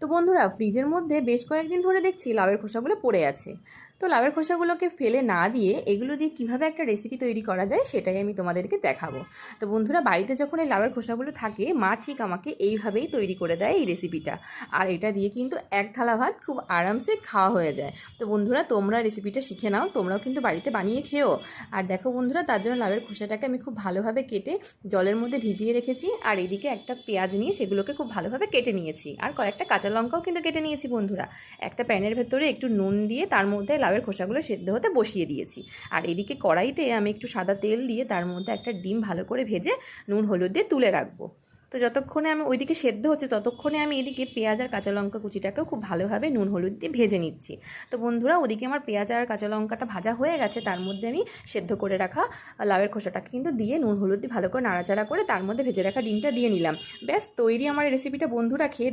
তো বন্ধুরা, ফ্রিজের মধ্যে বেশ কয়েকদিন ধরে দেখছি লাউয়ের খোসাগুলো পড়ে আছে। তো লাউয়ের খোসাগুলোকে ফেলে না দিয়ে এগুলো দিয়ে কিভাবে একটা রেসিপি তৈরি করা যায় সেটাই আমি তোমাদেরকে দেখাবো। তো বন্ধুরা, বাড়িতে যখন এই লাউয়ের খোসাগুলো থাকে, মা ঠিক আমাকে এইভাবেই তৈরি করে দেয় এই রেসিপিটা। আর এটা দিয়ে কিন্তু এক থালা ভাত খুব আরামসে খাওয়া হয়ে যায়। তো বন্ধুরা, তোমরা রেসিপিটা শিখে নাও, তোমরাও কিন্তু বাড়িতে বানিয়ে খেও। আর দেখো বন্ধুরা, তার জন্য লাউয়ের খোসাটাকে আমি খুব ভালোভাবে কেটে জলের মধ্যে ভিজিয়ে রেখেছি। আর এদিকে একটা পেঁয়াজ নিয়ে সেগুলোকে খুব ভালোভাবে কেটে নিয়েছি, আর কয়েকটা কাঁচা লঙ্কাও কিন্তু কেটে নিয়েছি বন্ধুরা। একটা প্যানের ভেতরে একটু নুন দিয়ে তার মধ্যে লাউয়ের খোসাগুলো সেদ্ধ হতে বসিয়ে দিয়েছি। আর এদিকে কড়াইতে আমি একটু সাদা তেল দিয়ে তার মধ্যে একটা ডিম ভালো করে ভেজে নুন হলুদ দিয়ে তুলে রাখবো। তো যতক্ষণে আমি ওইদিকে সেদ্ধ হচ্ছে ততক্ষণে আমি এদিকে পেঁয়াজ আর কাঁচা লঙ্কা কুচিটাকেও খুব ভালোভাবে নুন হলুদ দিয়ে ভেজে নিচ্ছি। তো বন্ধুরা, ওদিকে আমার পেঁয়াজ আর কাঁচা লঙ্কাটা ভাজা হয়ে গেছে, তার মধ্যে আমি সেদ্ধ করে রাখা লাউয়ের খোসাটাকে কিন্তু দিয়ে নুন হলুদ দিয়ে ভালো করে নাড়াচাড়া করে তার মধ্যে ভেজে রাখা ডিমটা দিয়ে নিলাম। ব্যাস তৈরি আমার রেসিপিটা বন্ধুরা, খেয়ে